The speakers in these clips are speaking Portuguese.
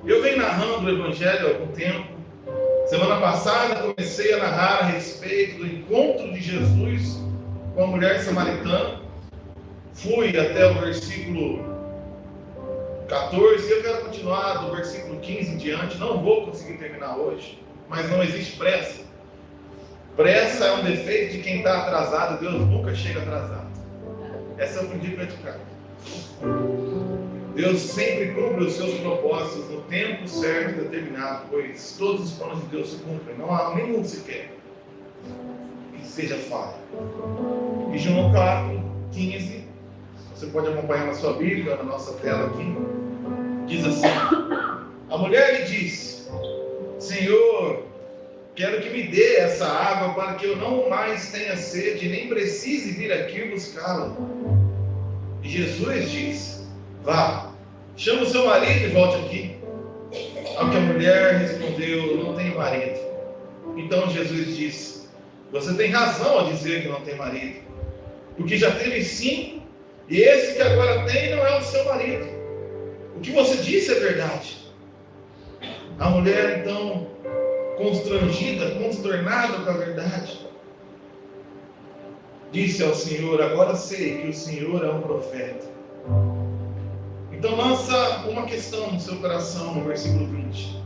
Eu venho narrando o Evangelho há algum tempo. Semana passada comecei a narrar a respeito do encontro de Jesus com a mulher samaritana. Fui até o versículo 14 e eu quero continuar do versículo 15 em diante. Não vou conseguir terminar hoje, mas não existe pressa. Pressa é um defeito de quem está atrasado. Deus nunca chega atrasado. Essa eu aprendi a praticar. Deus sempre cumpre os seus propósitos no tempo certo e determinado, pois todos os planos de Deus se cumprem. Não há nenhum sequer que seja falho. E João 4:15, você pode acompanhar na sua Bíblia, na nossa tela aqui, diz assim: a mulher lhe disse: Senhor, quero que me dê essa água para que eu não mais tenha sede, nem precise vir aqui buscá-la. E Jesus disse: vá, chama o seu marido e volte aqui. Ao que a mulher respondeu: não tenho marido. Então Jesus disse: você tem razão ao dizer que não tem marido, porque já teve 5, e esse que agora tem não é o seu marido. O que você disse é verdade. A mulher então, constrangida, consternada com a verdade, disse ao Senhor: agora sei que o Senhor é um profeta. Então lança uma questão no seu coração no versículo 20.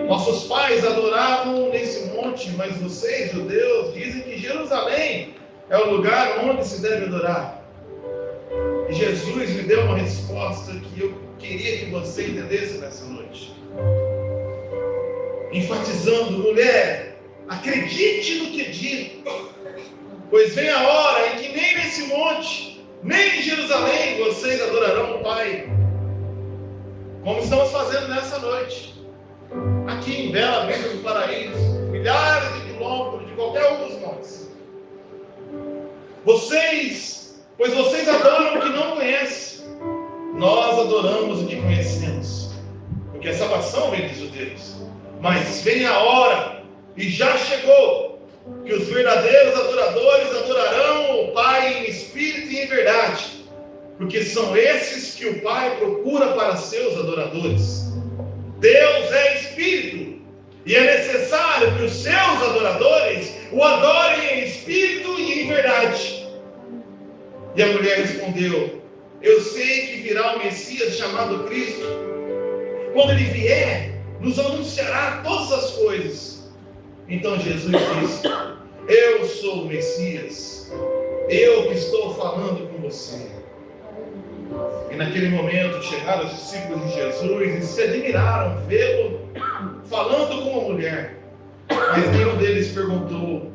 Nossos pais adoravam nesse monte, mas vocês, judeus, dizem que Jerusalém é o lugar onde se deve adorar. E Jesus me deu uma resposta que eu queria que você entendesse nessa noite. Enfatizando: mulher, acredite no que digo, pois vem a hora em que nem nesse monte, nem em Jerusalém vocês adorarão o Pai, como estamos fazendo nessa noite, aqui em Bela Vista do Paraíso, milhares de quilômetros de qualquer um dos montes. Pois vocês adoram o que não conhecem, nós adoramos o que conhecemos, porque a salvação vem dos judeus. Mas vem a hora, e já chegou, que os verdadeiros adoradores adorarão o Pai em espírito e em verdade, porque são esses que o Pai procura para seus adoradores. Deus é espírito, e é necessário que os seus adoradores o adorem em espírito e em verdade. E a mulher respondeu: eu sei que virá o Messias chamado Cristo. Quando ele vier, nos anunciará todas as coisas. Então Jesus disse: eu sou o Messias, eu que estou falando com você. E naquele momento chegaram os discípulos de Jesus e se admiraram vê-lo falando com a mulher. Mas nenhum deles perguntou: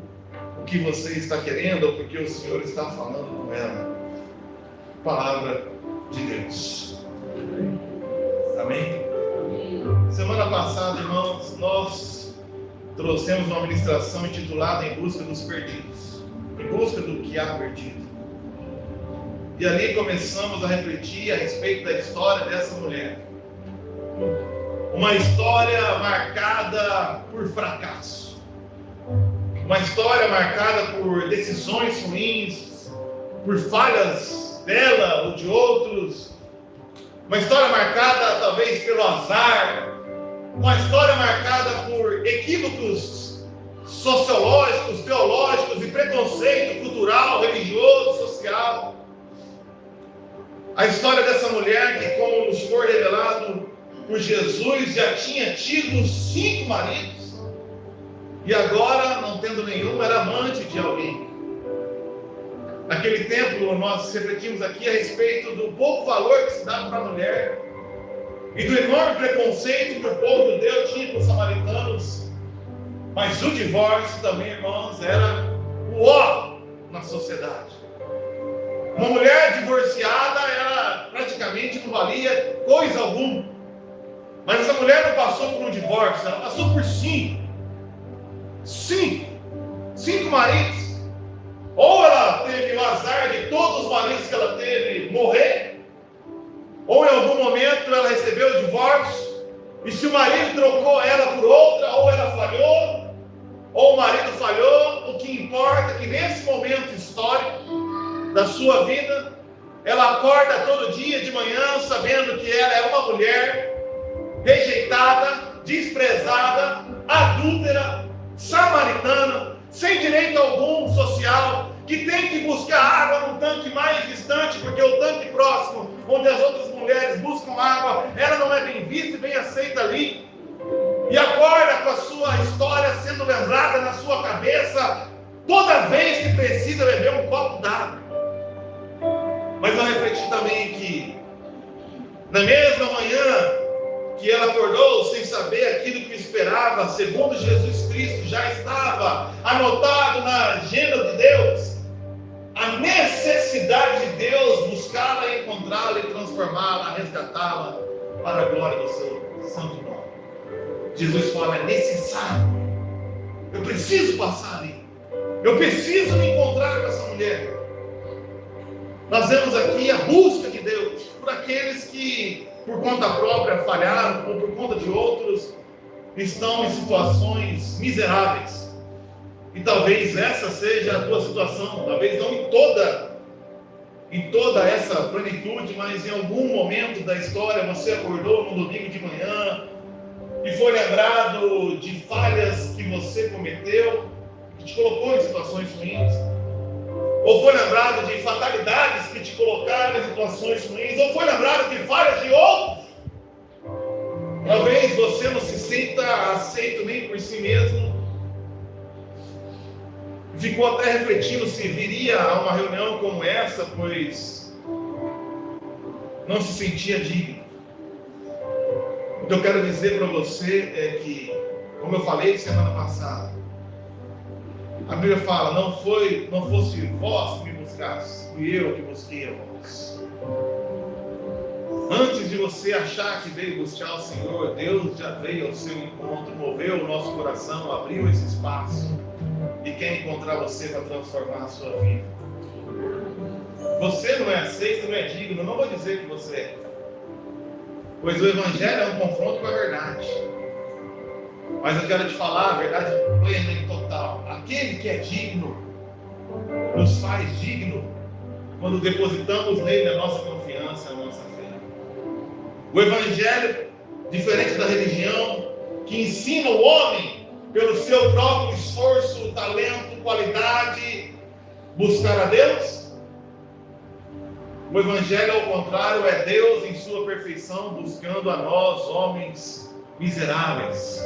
o que você está querendo, ou porque o Senhor está falando com ela. Palavra de Deus. Amém? Semana passada, irmãos, nós trouxemos uma ministração intitulada Em Busca dos Perdidos, em busca do que há perdido. E ali começamos a refletir a respeito da história dessa mulher. Uma história marcada por fracasso. Uma história marcada por decisões ruins, por falhas dela ou de outros. Uma história marcada talvez pelo azar. Uma história marcada por equívocos sociológicos, teológicos e preconceito cultural, religioso, social. A história dessa mulher que, como nos foi revelado por Jesus, já tinha tido 5 maridos e agora, não tendo nenhum, era amante de alguém. Naquele tempo, nós refletimos aqui a respeito do pouco valor que se dava para a mulher e do enorme preconceito que o povo judeu tinha com os samaritanos. Mas o divórcio também, irmãos, era o ó na sociedade. Uma mulher divorciada, ela praticamente não valia coisa alguma. Mas essa mulher não passou por um divórcio, ela passou por 5. 5 maridos. Ou ela teve o azar de todos os maridos que ela teve morrer, ou em algum momento ela recebeu o divórcio, e se o marido trocou ela por outra, ou ela falhou, ou o marido falhou, o que importa é que nesse momento histórico da sua vida, ela acorda todo dia de manhã sabendo que ela é uma mulher desprezada, adúltera, samaritana, sem direito algum social, que tem que buscar água no tanque mais distante, porque o tanque próximo, onde as outras mulheres buscam água, ela não é bem vista e bem aceita ali. E acorda com a sua história sendo lembrada na sua cabeça, toda vez que precisa beber um copo d'água. Mas eu refleti também que, na mesma manhã que ela acordou sem saber aquilo que esperava, segundo Jesus Cristo já estava anotado na agenda de Deus, a necessidade de Deus buscá-la, encontrá-la e transformá-la, resgatá-la para a glória do seu santo nome. Jesus fala: é necessário, eu preciso passar ali, eu preciso me encontrar com essa mulher. Nós vemos aqui a busca de Deus por aqueles que, por conta própria, falharam, ou por conta de outros, estão em situações miseráveis. E talvez essa seja a tua situação, talvez não em toda essa plenitude, mas em algum momento da história você acordou no domingo de manhã e foi lembrado de falhas que você cometeu, que te colocou em situações ruins. Ou foi lembrado de fatalidades que te colocaram em situações ruins, ou foi lembrado de falhas de outros. Talvez você não se sinta aceito nem por si mesmo. Ficou até refletindo se viria a uma reunião como essa, pois não se sentia digno. O que eu quero dizer para você é que, como eu falei semana passada, a Bíblia fala: não fosse vós que me buscaste, fui eu que busquei a vós. Antes de você achar que veio buscar o Senhor, Deus já veio ao seu encontro, moveu o nosso coração, abriu esse espaço e quer encontrar você para transformar a sua vida. Você não é aceito, não é digno, não vou dizer que você é, pois o Evangelho é um confronto com a verdade. Mas eu quero te falar a verdade plena e total. Aquele que é digno nos faz digno quando depositamos nele a nossa confiança, a nossa fé. O Evangelho, diferente da religião, que ensina o homem pelo seu próprio esforço, talento, qualidade, buscar a Deus. O Evangelho, ao contrário, é Deus em sua perfeição buscando a nós, homens miseráveis.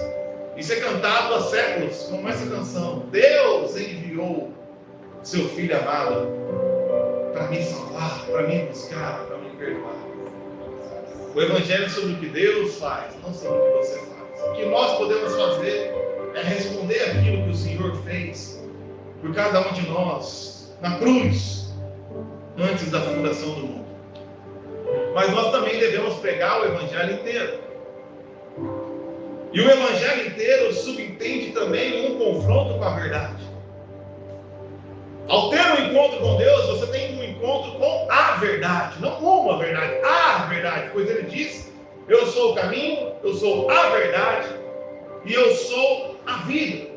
Isso é cantado há séculos, como essa canção. Deus enviou seu Filho amado para me salvar, para me buscar, para me perdoar. O Evangelho é sobre o que Deus faz, não sobre o que você faz. O que nós podemos fazer é responder aquilo que o Senhor fez por cada um de nós na cruz, antes da fundação do mundo. Mas nós também devemos pregar o Evangelho inteiro. E o Evangelho inteiro subentende também um confronto com a verdade. Ao ter um encontro com Deus, você tem um encontro com a verdade, não uma verdade, a verdade, pois ele diz: eu sou o caminho, eu sou a verdade e eu sou a vida.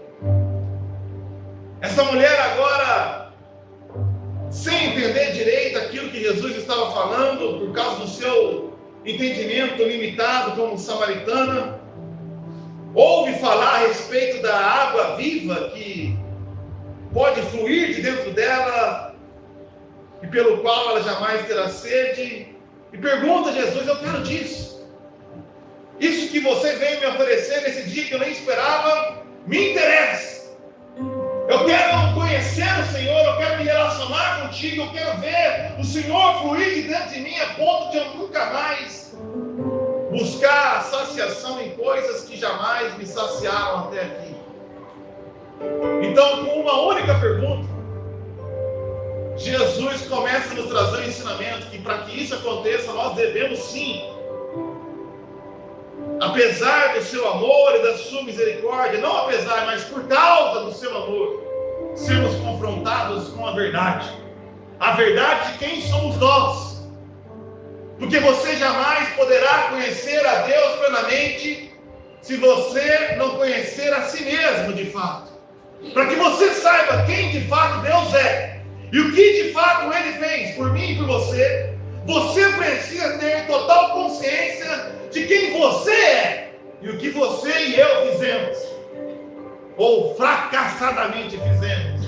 Essa mulher agora, sem entender direito aquilo que Jesus estava falando, por causa do seu entendimento limitado como samaritana, ouve falar a respeito da água viva que pode fluir de dentro dela e pelo qual ela jamais terá sede, e pergunta a Jesus: eu quero disso. Isso que você veio me oferecer nesse dia que eu nem esperava, me interessa. Eu quero conhecer o Senhor, eu quero me relacionar contigo, eu quero ver o Senhor fluir de dentro de mim a ponto de eu nunca mais buscar saciação em coisas que jamais me saciaram até aqui. Então, com uma única pergunta, Jesus começa a nos trazer um ensinamento que, para que isso aconteça, nós devemos sim, apesar do seu amor e da sua misericórdia, não apesar, mas por causa do seu amor, sermos confrontados com a verdade de quem somos nós. Porque você jamais poderá conhecer a Deus plenamente se você não conhecer a si mesmo de fato. Para que você saiba quem de fato Deus é e o que de fato Ele fez por mim e por você, você precisa ter total consciência de quem você é. E o que você e eu fizemos, ou fracassadamente fizemos,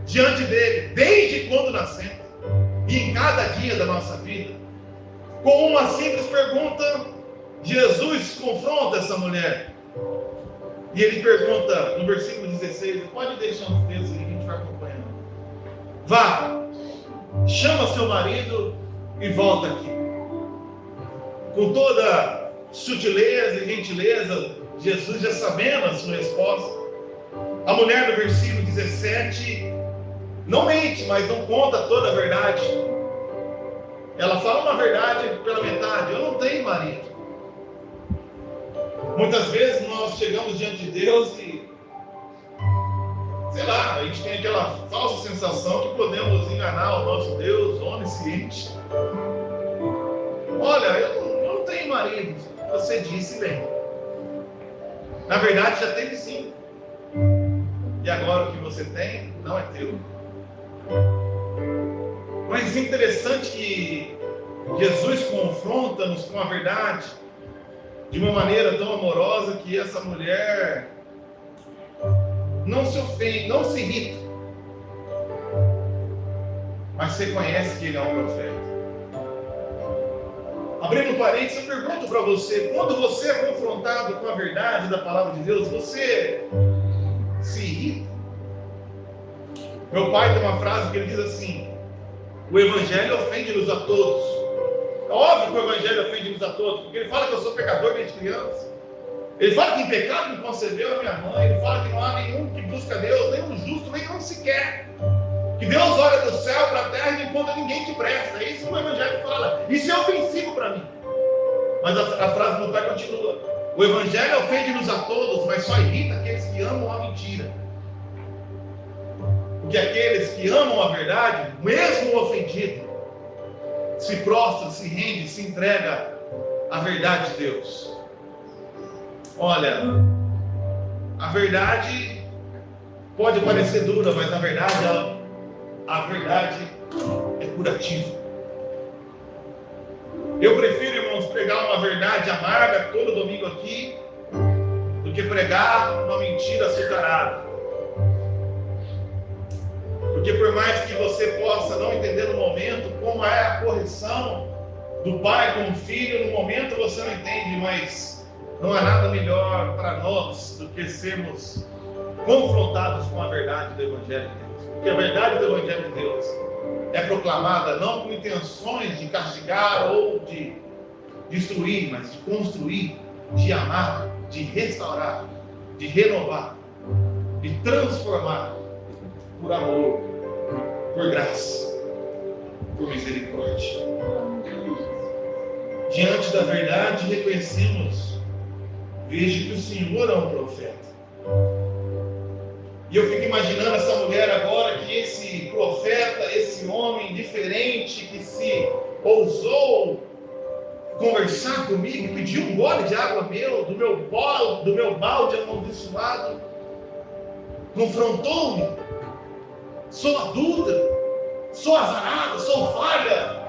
diante dele, desde quando nascemos, e em cada dia da nossa vida, com uma simples pergunta, Jesus confronta essa mulher. E ele pergunta no versículo 16, pode deixar os textos aí que a gente vai acompanhando. Vá, chama seu marido e volta aqui. Com toda sutileza e gentileza, Jesus já sabendo a sua resposta. A mulher do versículo 17 não mente, mas não conta toda a verdade. Ela fala uma verdade pela metade: eu não tenho marido. Muitas vezes nós chegamos diante de Deus e, sei lá, a gente tem aquela falsa sensação que podemos enganar o nosso Deus onisciente. Olha, eu não tenho marido. Você disse bem. Na verdade, já teve sim. E agora o que você tem não é teu. Mas é interessante que Jesus confronta-nos com a verdade de uma maneira tão amorosa que essa mulher não se ofende, não se irrita, mas reconhece que ele é um profeta. Abrindo parênteses, eu pergunto para você: quando você é confrontado com a verdade da palavra de Deus, você se irrita? Meu pai tem uma frase que ele diz assim: o evangelho ofende-nos a todos. É óbvio que o evangelho ofende-nos a todos, porque ele fala que eu sou pecador desde criança. Ele fala que em pecado me concebeu a minha mãe. Ele fala que não há nenhum que busca Deus, nenhum justo, nenhum sequer. Que Deus olha do céu para a terra e não encontra ninguém que presta. É isso que o evangelho fala. Isso é ofensivo para mim. Mas a frase do meu pai continua: o evangelho ofende-nos a todos, mas só irrita aqueles que amam a mentira. Porque aqueles que amam a verdade, mesmo ofendido, se prostra, se rende, se entrega à verdade de Deus. Olha, a verdade pode parecer dura, mas na verdade a verdade é curativa. Eu prefiro, irmãos, pregar uma verdade amarga todo domingo aqui do que pregar uma mentira açucarada. Porque por mais que você possa não entender no momento como é a correção do pai com o filho, no momento você não entende, mas não há nada melhor para nós do que sermos confrontados com a verdade do Evangelho de Deus. Porque a verdade do Evangelho de Deus é proclamada não com intenções de castigar ou de destruir, mas de construir, de amar, de restaurar, de renovar, de transformar, por amor, por graça, por misericórdia. Diante da verdade, reconhecemos: vejo que o Senhor é um profeta. E eu fico imaginando essa mulher agora, que esse profeta, esse homem diferente, que se ousou conversar comigo, pediu um gole de água meu, do meu balde amaldiçoado, confrontou-me: sou adulta, sou azarada, sou falha.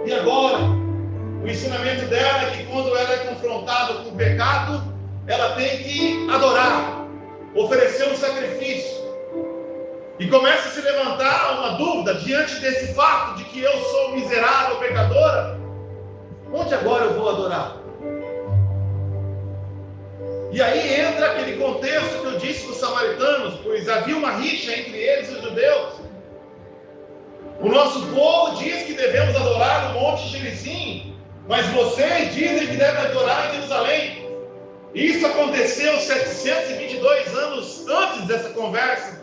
E agora, o ensinamento dela é que quando ela é confrontada com o pecado, ela tem que adorar, oferecer um sacrifício. E começa a se levantar uma dúvida diante desse fato de que eu sou miserável, pecadora. Onde agora eu vou adorar? E aí entra aquele contexto que eu disse dos samaritanos, pois havia uma rixa entre eles e os judeus. O nosso povo diz que devemos adorar no Monte Gerizim, mas vocês dizem que devem adorar em Jerusalém. Isso aconteceu 722 anos antes dessa conversa,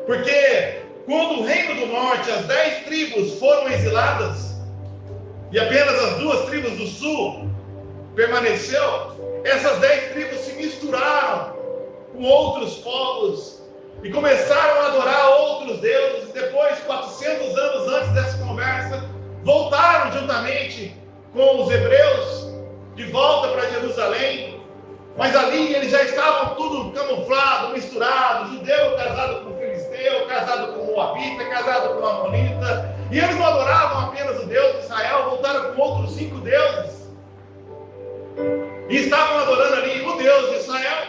porque quando o reino do norte, as 10 tribos foram exiladas, e apenas as 2 tribos do sul permaneceu, essas 10 tribos se misturaram com outros povos e começaram a adorar outros deuses. E depois, 400 anos antes dessa conversa, voltaram juntamente com os hebreus de volta para Jerusalém. Mas ali eles já estavam tudo camuflado, misturado: judeu casado com filisteu, casado com moabita, casado com amonita. E eles não adoravam apenas o Deus de Israel, voltaram com outros 5 deuses. E estavam adorando ali o Deus de Israel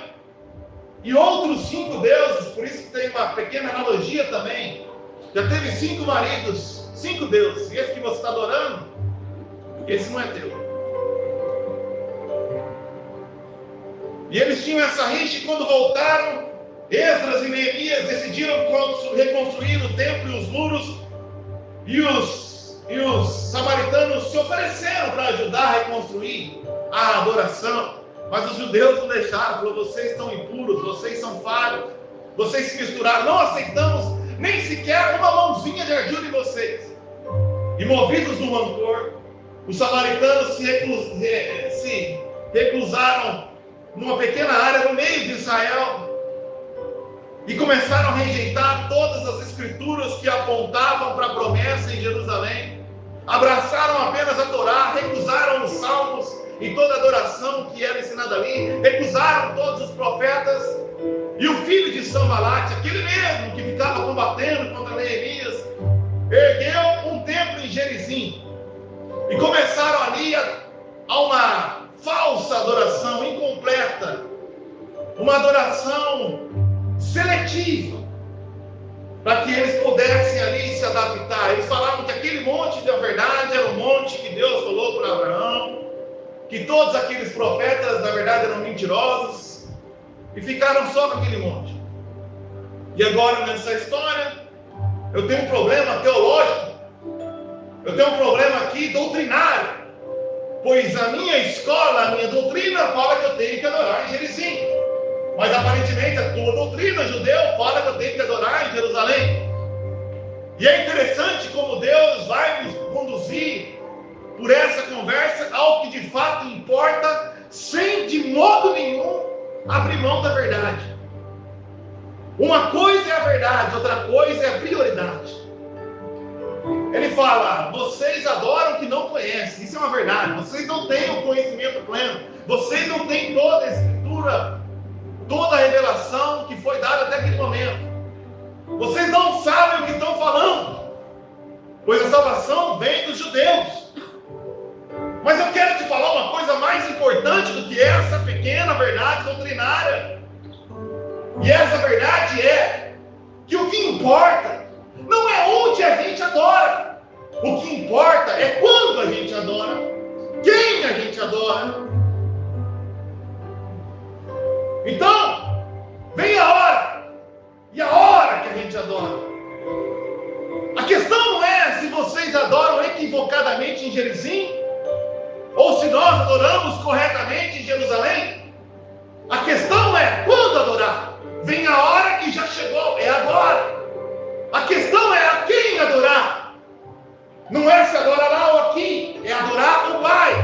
e outros 5 deuses. Por isso que tem uma pequena analogia também. Já teve 5 maridos, 5 deuses. E esse que você está adorando, esse não é teu. E eles tinham essa rixa e quando voltaram, Esdras e Neemias decidiram reconstruir o templo e os muros. E os samaritanos se ofereceram para ajudar a reconstruir a adoração. Mas os judeus não deixaram. Falaram: vocês estão impuros, vocês são falhos, vocês se misturaram, não aceitamos nem sequer uma mãozinha de ajuda em vocês. E movidos do rancor, os samaritanos se reclusaram numa pequena área no meio de Israel e começaram a rejeitar todas as escrituras que apontavam para a promessa em Jerusalém. Abraçaram apenas a Torá, recusaram os salmos e toda a adoração que era ensinada ali, recusaram todos os profetas. E o filho de Sanbalate, aquele mesmo que ficava combatendo contra Neemias, ergueu um templo em Gerizim e começaram ali a uma falsa adoração incompleta, uma adoração seletiva, para que eles pudessem ali se adaptar. Eles falavam que aquele monte da verdade era o monte que Deus falou para Abraão, que todos aqueles profetas na verdade eram mentirosos, e ficaram só com aquele monte. E agora nessa história eu tenho um problema teológico, eu tenho um problema aqui doutrinário, pois a minha escola, a minha doutrina fala que eu tenho que adorar em Gerizim, mas aparentemente a tua doutrina judeu fala que eu tenho que adorar em Jerusalém. E é interessante como Deus vai nos conduzir por essa conversa ao que de fato importa, sem de modo nenhum abrir mão da verdade. Uma coisa é a verdade, outra coisa é a prioridade. Ele fala: vocês adoram o que não conhecem. Isso é uma verdade. Vocês não têm o conhecimento pleno. Vocês não têm toda a escritura, toda a revelação que foi dada até aquele momento. Vocês não sabem o que estão falando, pois a salvação vem dos judeus. Mas eu quero te falar uma coisa mais importante do que essa pequena verdade doutrinária. E essa verdade é que o que importa não é onde a gente adora. O que importa é quando a gente adora, quem a gente adora. Então, vem a hora, e a hora que a gente adora. A questão não é se vocês adoram equivocadamente em Gerizim, ou se nós adoramos corretamente em Jerusalém. A questão é quando adorar. Vem a hora e já chegou, é agora. A questão é a quem adorar. Não é se adorar lá ou aqui, é adorar o Pai.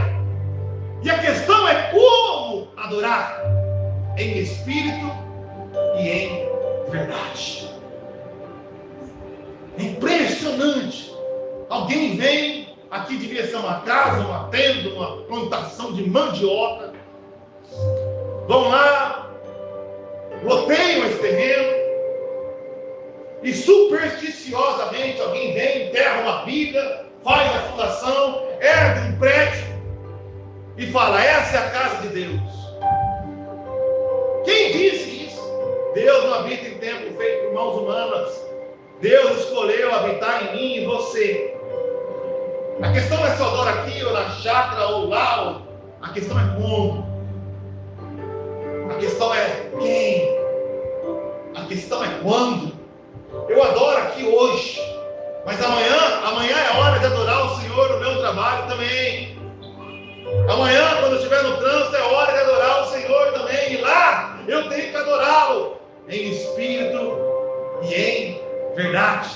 E a questão é como adorar. Em espírito e em verdade. É impressionante. Alguém vem, aqui devia ser uma casa, uma tenda, uma plantação de mandioca. Vão lá, loteiam esse terreno e supersticiosamente alguém vem, enterra uma viga, faz a fundação, ergue um prédio e fala: essa é a casa de Deus. Quem disse isso? Deus não habita em templo feito por mãos humanas. Deus escolheu habitar em mim e você. A questão não é se eu adoro aqui ou na chácara ou lá. A questão é como. A questão é quem. A questão é quando. Eu adoro aqui hoje, mas amanhã é hora de adorar o Senhor no meu trabalho também. Amanhã, quando eu estiver no trânsito, é hora de adorar o Senhor também. E lá eu tenho que adorá-lo em espírito e em verdade,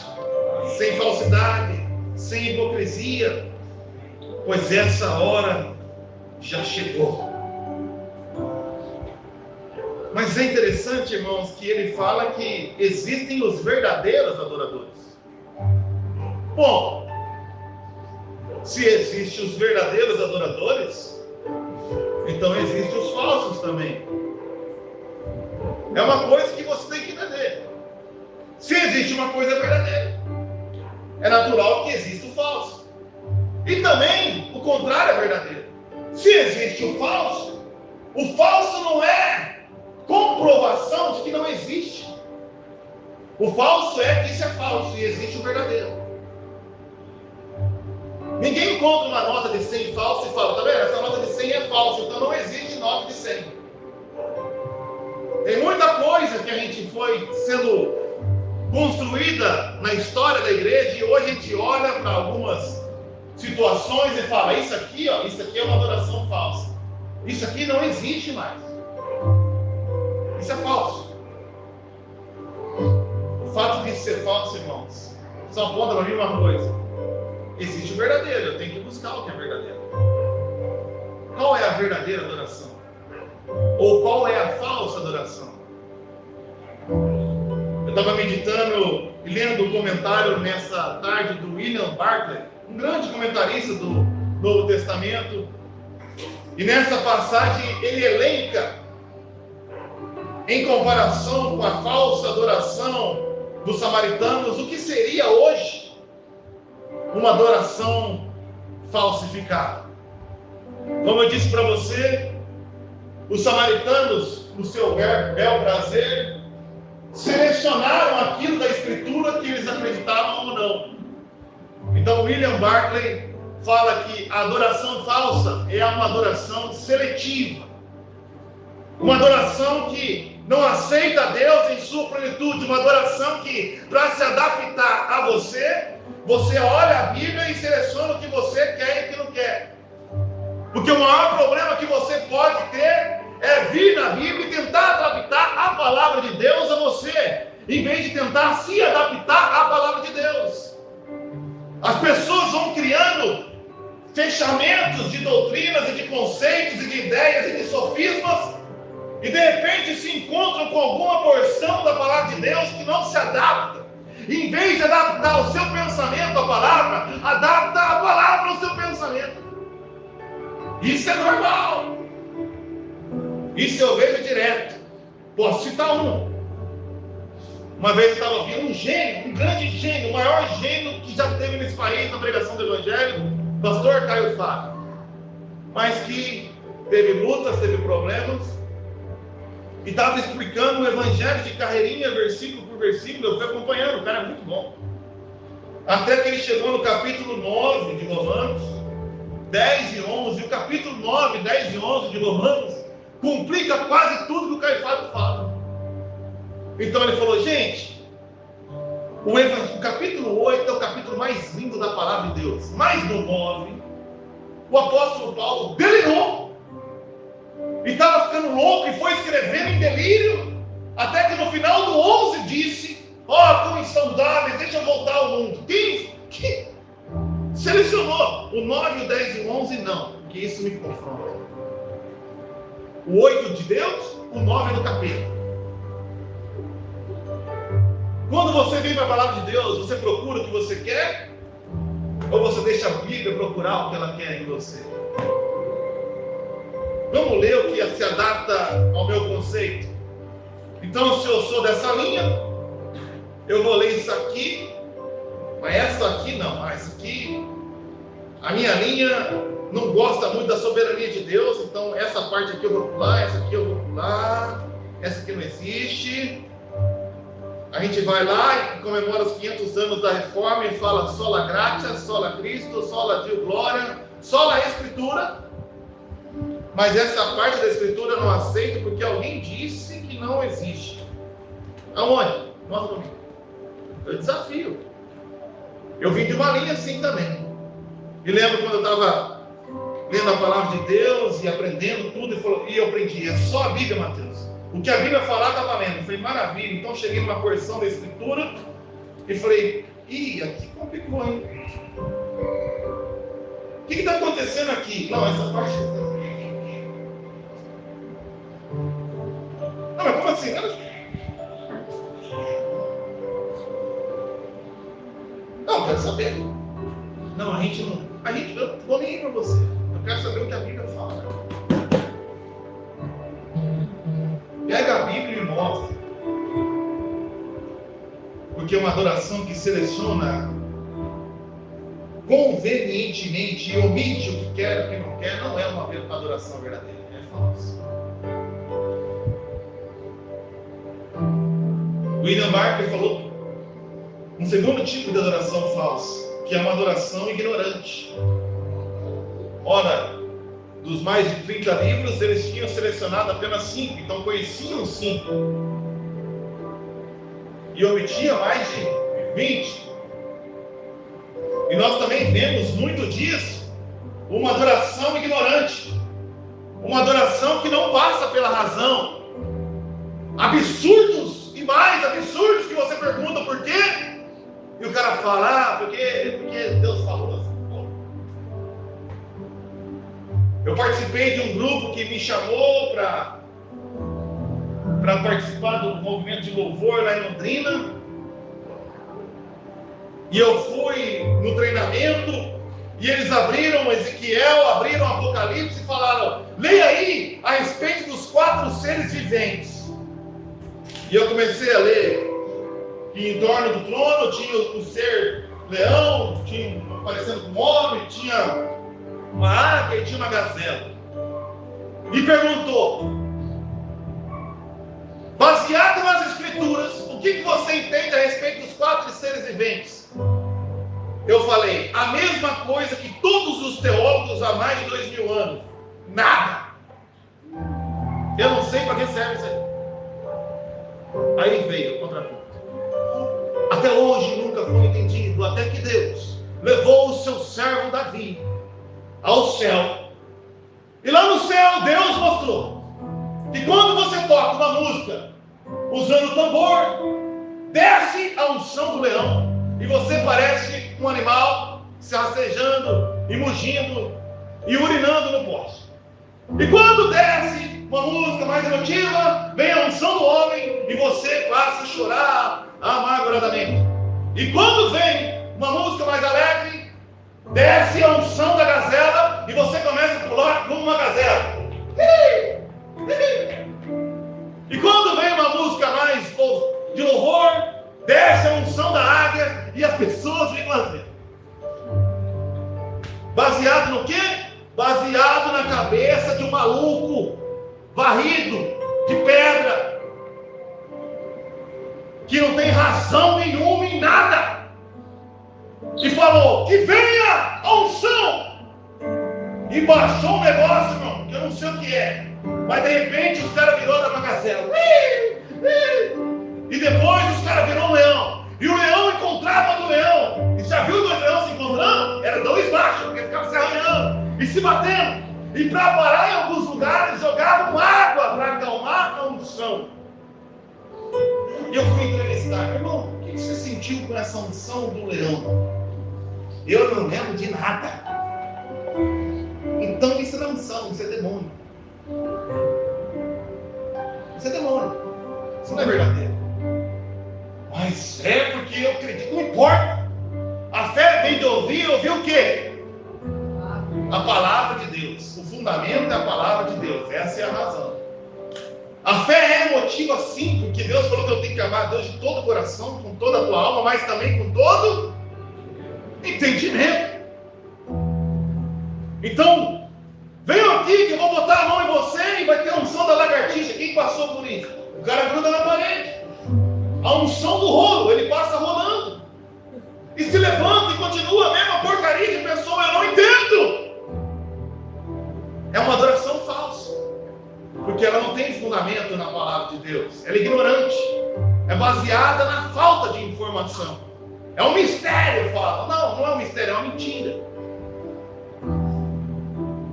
sem falsidade, sem hipocrisia, pois essa hora já chegou. Mas é interessante, irmãos, que ele fala que existem os verdadeiros adoradores. Bom, se existem os verdadeiros adoradores, então existem os falsos também. É uma coisa que você tem que entender. Se existe uma coisa verdadeira, é natural que exista o falso. E também o contrário é verdadeiro. Se existe o falso, O falso não é comprovação de que não existe. O falso é que isso é falso e existe o verdadeiro. Ninguém encontra uma nota de 100 falsa e fala, tá vendo? Essa nota de 100 é falsa, então não existe nota de 100. Tem muita coisa que a gente foi sendo construída na história da igreja e hoje a gente olha para algumas situações e fala, isso aqui é uma adoração falsa. Isso aqui não existe mais. Isso é falso. O fato de ser falso, irmãos, só aponta para mim uma coisa. Existe o verdadeiro, eu tenho que buscar o que é verdadeiro. Qual é a verdadeira adoração? Ou qual é a falsa adoração? Eu estava meditando e lendo um comentário nessa tarde do William Barclay, um grande comentarista do Novo Testamento, e nessa passagem ele elenca, em comparação com a falsa adoração dos samaritanos, o que seria hoje uma adoração falsificada. Como eu disse para você, os samaritanos, no seu bel prazer, selecionaram aquilo da Escritura que eles acreditavam ou não. Então William Barclay fala que a adoração falsa é uma adoração seletiva, uma adoração que não aceita Deus em sua plenitude, uma adoração que, para se adaptar a você, você olha a Bíblia e seleciona o que você quer e o que não quer. Porque o maior problema que você pode ter é vir na Bíblia e tentar adaptar a palavra de Deus a você, em vez de tentar se adaptar à palavra de Deus. As pessoas vão criando fechamentos de doutrinas e de conceitos e de ideias e de sofismas, e de repente se encontram com alguma porção da palavra de Deus que não se adapta. E em vez de adaptar o seu pensamento à palavra, adapta a palavra ao seu pensamento. Isso é normal. Isso eu vejo direto. Posso citar um. Uma vez eu estava ouvindo um gênio, um grande gênio, o maior gênio que já teve nesse país na pregação do Evangelho, pastor Caio Fábio. Mas que teve lutas, teve problemas, e estava explicando o Evangelho de carreirinha, versículo por versículo. Eu fui acompanhando, o cara é muito bom. Até que ele chegou no capítulo 9 de Romanos, 10 e 11. E o capítulo 9, 10 e 11 de Romanos complica quase tudo que o Caio Fábio fala. Então ele falou, gente, o capítulo 8 é o capítulo mais lindo da palavra de Deus. Mas no 9, o apóstolo Paulo delirou. E estava ficando louco e foi escrevendo em delírio, até que no final do 11 disse, como insondáveis, deixa eu voltar ao mundo. Quem selecionou o 9, o 10 e o 11? Não, porque isso me confronta. O 8 de Deus, o 9 é do capeta. Quando você vem para a palavra de Deus, você procura o que você quer? Ou você deixa a Bíblia procurar o que ela quer em você? Vamos ler o que se adapta ao meu conceito. Então, se eu sou dessa linha, eu vou ler isso aqui, mas essa aqui não. Essa aqui, a minha linha não gosta muito da soberania de Deus, então essa parte aqui eu vou pular, essa aqui eu vou pular, essa aqui não existe. A gente vai lá e comemora os 500 anos da Reforma e fala sola gratia, sola Cristo, sola Deo glória, sola Escritura. Mas essa parte da Escritura eu não aceito porque alguém disse que não existe. Aonde? Mostra para mim. Eu desafio. Eu vim de uma linha assim também. Me lembro quando eu estava lendo a palavra de Deus e aprendendo tudo, e eu aprendi, é só a Bíblia, Mateus. O que a Bíblia falar está valendo. Eu falei, maravilha. Então cheguei numa porção da Escritura e falei, aqui complicou, hein? O que está acontecendo aqui? Não, essa parte... Não, mas como assim? Não, quero saber. Não, eu não vou nem ir para você. Eu quero saber o que a Bíblia fala. Pega a Bíblia e mostra. Porque é uma adoração que seleciona convenientemente e omite o que quer e o que não qualquer não é uma adoração verdadeira, é falsa. William Barclay falou um segundo tipo de adoração falsa, que é uma adoração ignorante. Ora, dos mais de 30 livros, eles tinham selecionado apenas 5, então conheciam 5. E omitia mais de 20. E nós também vemos muito disso, uma adoração ignorante, uma adoração que não passa pela razão. Absurdos e mais absurdos que você pergunta por quê? E o cara fala, porque Deus falou assim. Eu participei de um grupo que me chamou para participar do movimento de louvor lá em Londrina. E eu fui no treinamento e eles abriram Ezequiel, abriram Apocalipse e falaram: leia aí a respeito dos 4 seres viventes. E eu comecei a ler que em torno do trono tinha o ser leão, tinha parecendo com um homem, tinha uma águia e tinha uma gazela. E perguntou: baseado nas escrituras, o que você entende a respeito dos 4 seres viventes? Eu falei: a mesma coisa que todos os teólogos há mais de 2000 anos. Nada. Eu não sei para que serve isso aí. Aí veio o contraponto. Até hoje nunca foi entendido, até que Deus levou o seu servo Davi ao céu. E lá no céu Deus mostrou que quando você toca uma música usando tambor, desce a unção do leão e você parece um animal se rastejando e mugindo e urinando no poste. E quando desce uma música mais emotiva, vem a unção do homem e você passa a chorar amarguradamente. E quando vem uma música mais alegre, desce a unção da gazela e você começa a pular como uma gazela. E quando vem uma música mais de louvor, desce a unção da águia e as pessoas ficam assim. Baseado no quê? Baseado na cabeça de um maluco varrido de pedra, que não tem razão nenhuma em nada, e falou: que venha a unção. E baixou um negócio, irmão, que eu não sei o que é, mas de repente os caras virou da gazela. E depois os caras virou um leão. E o leão encontrava do leão. E já viu 2 leões se encontrando? Era 2 machos, porque ficavam se arranhando e se batendo. E para parar em alguns lugares jogavam água para acalmar a unção. E eu fui entrevistar: irmão, o que você sentiu com essa unção do leão? Eu não lembro de nada. Então isso não é unção, isso é demônio. Isso é demônio. Isso não é verdadeiro. Mas é porque eu acredito, não importa. A fé vem de ouvir o quê? A palavra de Deus. O fundamento é a palavra de Deus. Essa é a razão. A fé é emotiva sim, porque Deus falou que eu tenho que amar a Deus de todo o coração, com toda a tua alma, mas também com todo entendimento. Então, venham aqui que eu vou botar a mão em você e vai ter a unção da lagartixa. Quem passou por isso? O cara gruda na parede. A unção do rolo, ele passa rolando. E se levanta e continua a mesma porcaria de pessoa. Eu não entendo. É uma adoração falsa. Porque ela não tem fundamento na palavra de Deus. Ela é ignorante. É baseada na falta de informação. É um mistério, fala. Não, não é um mistério, é uma mentira.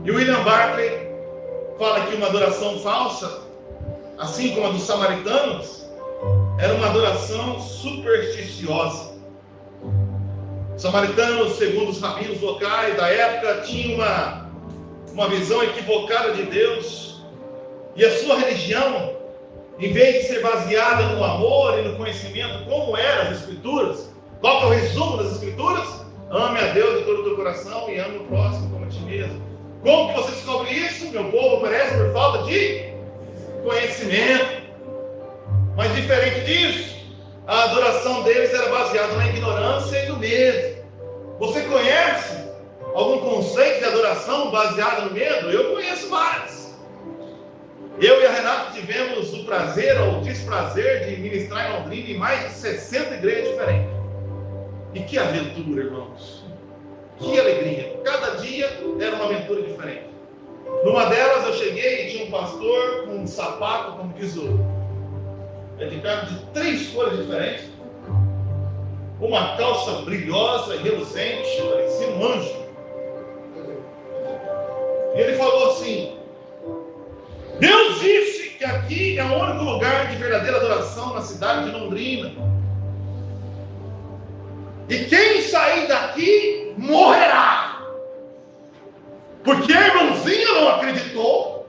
E o William Barclay fala que uma adoração falsa, assim como a dos samaritanos, era uma adoração supersticiosa. Os samaritanos, segundo os rabinos locais da época, tinham uma visão equivocada de Deus. E a sua religião, em vez de ser baseada no amor e no conhecimento, como eram as Escrituras, qual que é o resumo das Escrituras? Ame a Deus de todo o teu coração e ame o próximo como a ti mesmo. Como que você descobre isso? Meu povo perece por falta de conhecimento. Mas diferente disso, a adoração deles era baseada na ignorância e no medo. Você conhece algum conceito de adoração baseado no medo? Eu conheço vários. Eu e a Renata tivemos o prazer ou o desprazer de ministrar em Londrina em mais de 60 igrejas diferentes. E que aventura, irmãos! Que alegria! Cada dia era uma aventura diferente. Numa delas eu cheguei e tinha um pastor com um sapato, como diz o dedicado, de 3 cores diferentes. Uma calça brilhosa e reluzente, parecia um anjo. E ele falou assim: Deus disse que aqui é o único lugar de verdadeira adoração na cidade de Londrina. E quem sair daqui morrerá. Porque a irmãzinha não acreditou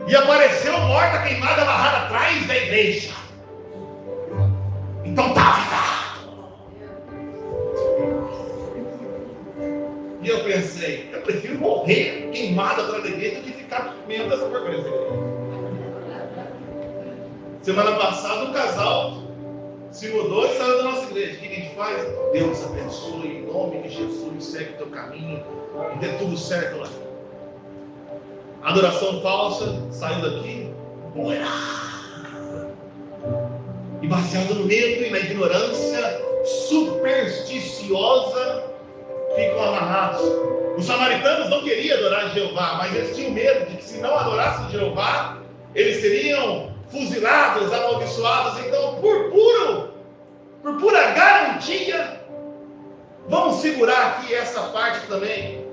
e apareceu morta, queimada, amarrada atrás da igreja. Então tá avisado. E eu pensei, eu prefiro morrer queimado atrás da igreja do que ficar comendo essa vergonha da igreja. Semana passada um casal se mudou e saiu da nossa igreja. O que a gente faz? Deus abençoe, em nome de Jesus, segue o teu caminho e dê tudo certo lá. Adoração falsa, saiu daqui, morrerá. E baseado no medo e na ignorância supersticiosa, ficam amarrados. Os samaritanos não queriam adorar Jeová, mas eles tinham medo de que se não adorassem Jeová, eles seriam fuzilados, amaldiçoados. Então, por pura garantia, vamos segurar aqui essa parte também.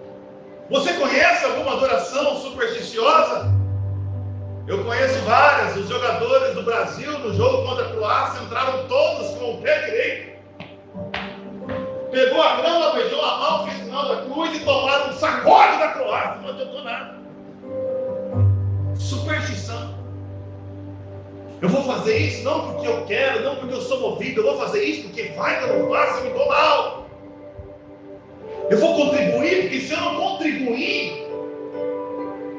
Você conhece alguma adoração supersticiosa? Eu conheço várias. Os jogadores do Brasil no jogo contra a Croácia entraram todos com o pé direito. Pegou a grama, beijou a mão, fez o sinal da cruz e tomaram um sacode da Croácia. Não adiantou nada. Superstição. Eu vou fazer isso não porque eu quero, não porque eu sou movido. Eu vou fazer isso porque vai que eu não faço e me dou mal. Eu vou contribuir porque se eu não contribuir,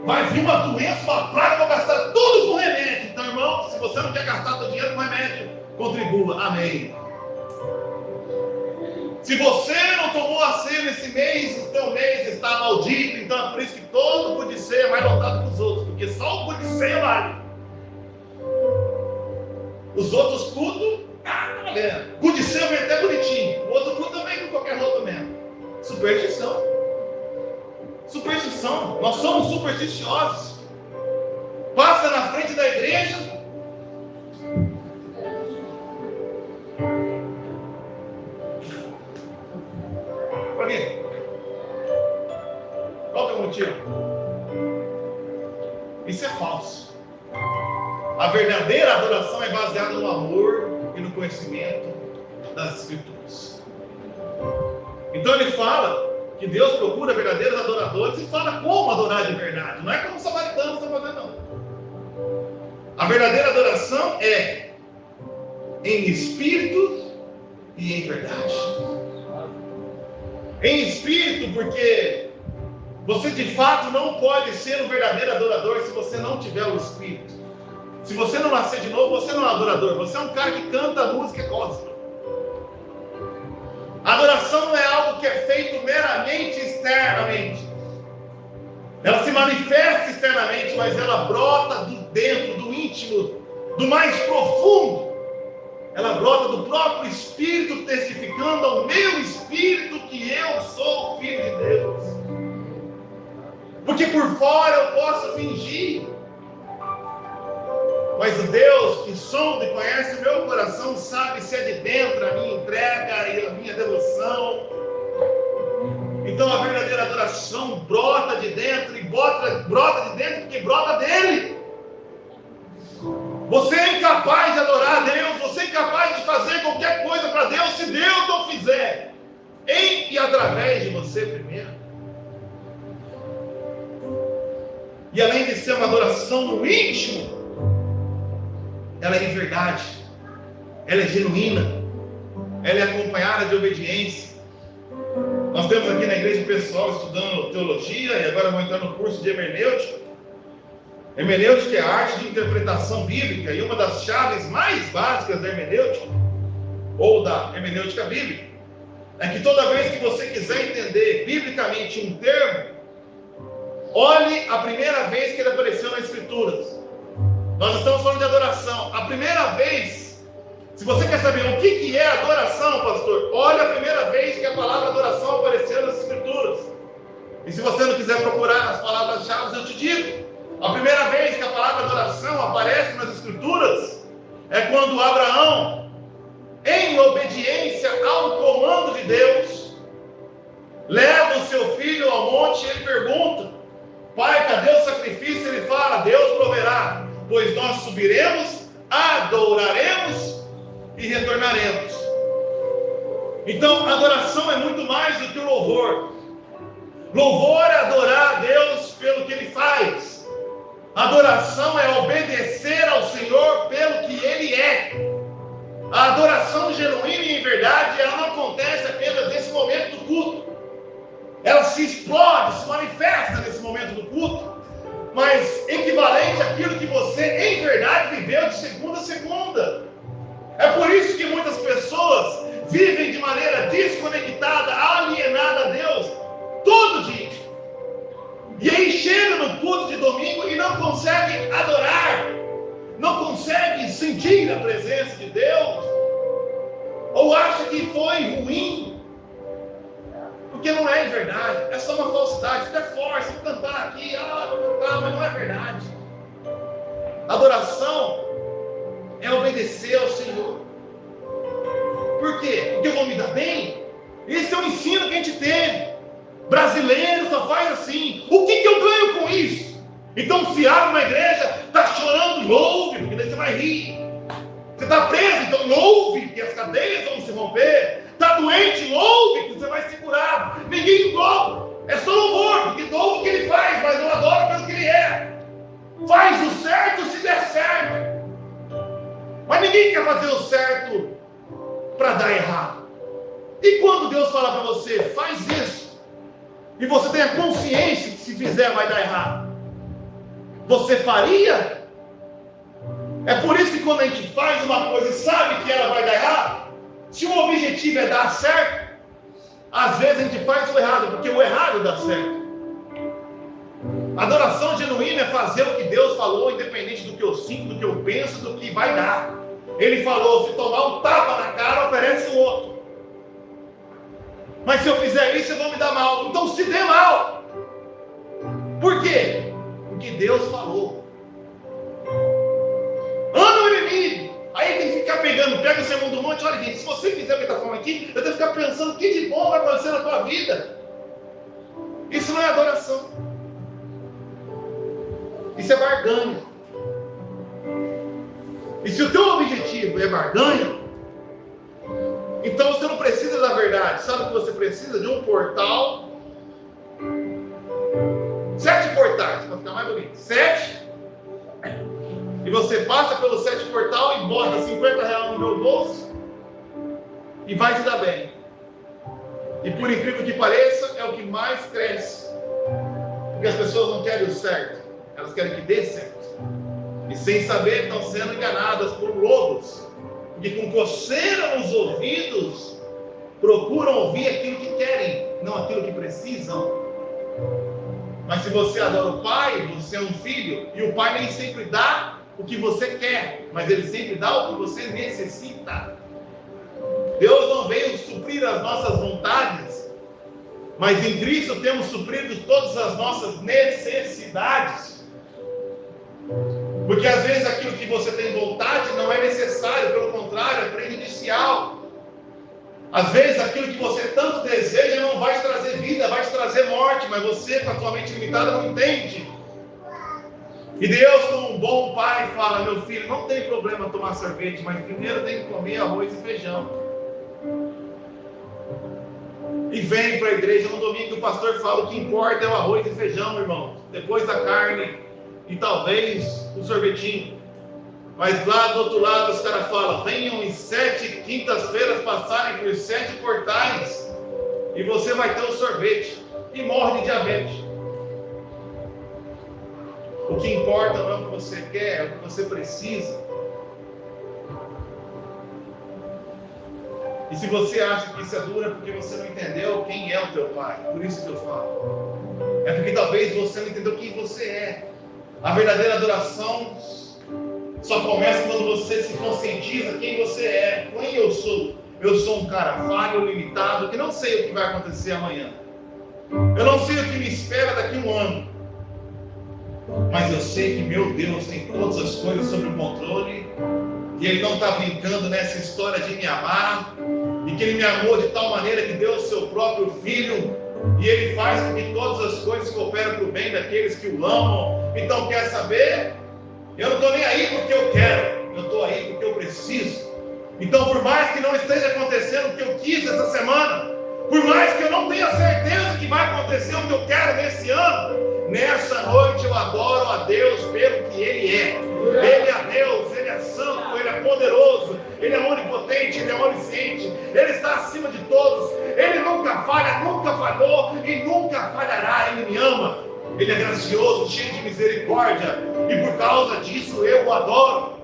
vai vir uma doença, uma praga, eu vou gastar tudo com remédio. Então, irmão, se você não quer gastar seu dinheiro com remédio, contribua. Amém. Se você não tomou a ceia nesse mês, o teu mês está maldito. Então é por isso que todo cu de ceia é mais lotado que os outros, porque só o cu de ceia vale. Os outros cultos, tá vendo? Cu de ceia vem até bonitinho. O outro culto vem com qualquer roupa mesmo. Superstição. Superstição. Nós somos supersticiosos. Passa na frente da igreja. Por quê? Qual que é o motivo? Isso é falso. A verdadeira adoração é baseada no amor e no conhecimento das Escrituras. Então ele fala que Deus procura verdadeiros adoradores e fala como adorar de verdade. Não é como os samaritanos estão fazendo, não. A verdadeira adoração é em espírito e em verdade. Em espírito, porque você de fato não pode ser um verdadeiro adorador se você não tiver o espírito. Se você não nascer de novo, você não é um adorador. Você é um cara que canta música gospel. A adoração não é algo que é feito meramente externamente. Ela se manifesta externamente, mas ela brota do dentro, do íntimo, do mais profundo. Ela brota do próprio Espírito, testificando ao meu espírito que eu sou filho de Deus. Porque por fora eu posso fingir, mas o Deus que sonda e conhece o meu coração sabe se é de dentro a minha entrega e a minha devoção. Então a verdadeira adoração brota de dentro e brota de dentro porque brota dele. Você é incapaz de adorar a Deus, você é incapaz de fazer qualquer coisa para Deus se Deus não fizer em e através de você primeiro. E além de ser uma adoração no íntimo, ela é de verdade, ela é genuína, ela é acompanhada de obediência. Nós temos aqui na igreja pessoal estudando teologia e agora vamos entrar no curso de hermenêutica. Hermenêutica é a arte de interpretação bíblica e uma das chaves mais básicas da hermenêutica, ou da hermenêutica bíblica, é que toda vez que você quiser entender biblicamente um termo, olhe a primeira vez que ele apareceu nas Escrituras. Nós estamos falando de adoração. A primeira vez, se você quer saber o que é adoração, pastor, olhe a primeira vez que a palavra adoração apareceu nas Escrituras. E se você não quiser procurar nas palavras-chave, eu te digo. A primeira vez que a palavra adoração aparece nas Escrituras é quando Abraão, em obediência ao comando de Deus, leva o seu filho ao monte e ele pergunta: Pai, cadê o sacrifício? Ele fala: Deus proverá, pois nós subiremos, adoraremos e retornaremos. Então, adoração é muito mais do que o louvor. Louvor é adorar a Deus pelo que Ele faz. Adoração é obedecer ao Senhor pelo que Ele é. A adoração genuína e em verdade, ela não acontece apenas nesse momento do culto. Ela se explode, se manifesta nesse momento do culto, mas equivalente àquilo que você em verdade viveu de segunda a segunda. É por isso que muitas pessoas vivem de maneira desconectada, alienada a Deus, todo dia. E aí chega no culto de domingo e não consegue adorar, não consegue sentir a presença de Deus, ou acha que foi ruim, porque não é verdade, é só uma falsidade. Isso é força, vou cantar aqui, vou cantar, mas não é verdade. Adoração é obedecer ao Senhor. Por quê? Porque eu vou me dar bem? Esse é o ensino que a gente teve. Brasileiro só faz assim. O que eu ganho com isso? Então, se abre uma igreja, está chorando, louve, porque daí você vai rir. Você está preso, então louve, porque as cadeias vão se romper. Está doente, louve, porque você vai ser curado. Ninguém louva, é só louvor, porque louva o que ele faz, mas não adora pelo que ele é. Faz o certo se der certo. Mas ninguém quer fazer o certo para dar errado. E quando Deus fala para você, faz isso, e você tem a consciência que se fizer vai dar errado, você faria? É por isso que quando a gente faz uma coisa e sabe que ela vai dar errado, se o objetivo é dar certo, às vezes a gente faz o errado, porque o errado dá certo. Adoração genuína é fazer o que Deus falou, independente do que eu sinto, do que eu penso, do que vai dar. Ele falou: se tomar um tapa na cara, oferece o outro. Mas se eu fizer isso, eu vou me dar mal. Então se dê mal. Por quê? Porque Deus falou. Ama o inimigo. Aí tem que ficar pega o sermão do monte. Olha, gente, se você fizer o que está falando aqui, eu tenho que ficar pensando o que de bom vai acontecer na tua vida. Isso não é adoração. Isso é barganha. E se o teu objetivo é barganha, então você não precisa da verdade. Sabe o que você precisa? De um portal. 7 portais, para ficar mais bonito. 7. E você passa pelos 7 portais e bota R$50 no meu bolso e vai te dar bem. E por incrível que pareça, é o que mais cresce. Porque as pessoas não querem o certo, elas querem que dê certo. E sem saber estão sendo enganadas por lobos, que com coceira nos ouvidos procuram ouvir aquilo que querem, não aquilo que precisam. Mas se você adora o Pai, você é um filho, e o Pai nem sempre dá o que você quer, mas Ele sempre dá o que você necessita. Deus não veio suprir as nossas vontades, mas em Cristo temos suprido todas as nossas necessidades. Porque às vezes aquilo que você tem vontade não é necessário, pelo contrário, é prejudicial. Às vezes aquilo que você tanto deseja não vai te trazer vida, vai te trazer morte, mas você, com a sua mente limitada, não entende. E Deus, como um bom pai, fala: meu filho, não tem problema tomar sorvete, mas primeiro tem que comer arroz e feijão. E vem para a igreja no domingo, o pastor fala: o que importa é o arroz e feijão, irmão. Depois da carne e talvez o sorvetinho. Mas lá do outro lado os caras falam: venham em 7 quintas-feiras passarem por 7 portais e você vai ter o sorvete e morre de diabetes. O que importa não é o que você quer, é o que você precisa. E se você acha que isso é duro, é porque você não entendeu quem é o teu pai. Por isso que eu falo. É porque talvez você não entendeu quem você é. A verdadeira adoração só começa quando você se conscientiza quem você é, quem eu sou. Eu sou um cara falho, limitado, que não sei o que vai acontecer amanhã. Eu não sei o que me espera daqui a um ano. Mas eu sei que meu Deus tem todas as coisas sob o controle. E Ele não está brincando nessa história de me amar. E que Ele me amou de tal maneira que deu o seu próprio Filho. E Ele faz com que todas as coisas cooperam para o bem daqueles que o amam. Então quer saber? Eu não estou nem aí porque eu quero. Eu estou aí porque eu preciso. Então por mais que não esteja acontecendo o que eu quis essa semana, por mais que eu não tenha certeza que vai acontecer o que eu quero nesse ano, nessa noite eu adoro a Deus pelo que Ele é. Ele é Deus, Ele é santo, Ele é poderoso, Ele é onipotente, Ele é onisciente, Ele está acima de todos, Ele nunca falha, nunca falhou e nunca falhará. Ele me ama, Ele é gracioso, cheio de misericórdia, e por causa disso eu o adoro,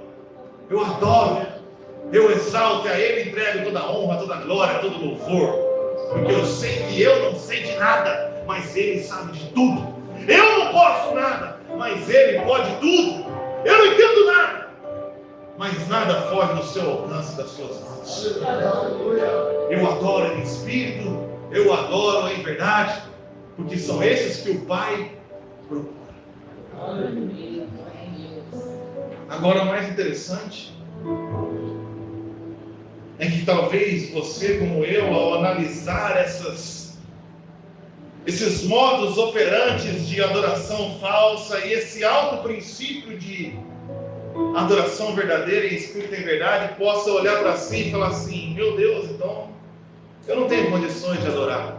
eu exalto a Ele, entrego toda a honra, toda a glória, todo o louvor, porque eu sei que eu não sei de nada, mas Ele sabe de tudo. Eu não posso nada, mas Ele pode tudo. Eu não entendo nada, mas nada foge do seu alcance, das suas mãos. Eu adoro em espírito, eu adoro em verdade, porque são esses que o Pai procura. Agora, o mais interessante é que talvez você, como eu, ao analisar esses modos operantes de adoração falsa e esse alto princípio de adoração verdadeira e espírito em verdade, possa olhar para si e falar assim: meu Deus, então eu não tenho condições de adorar.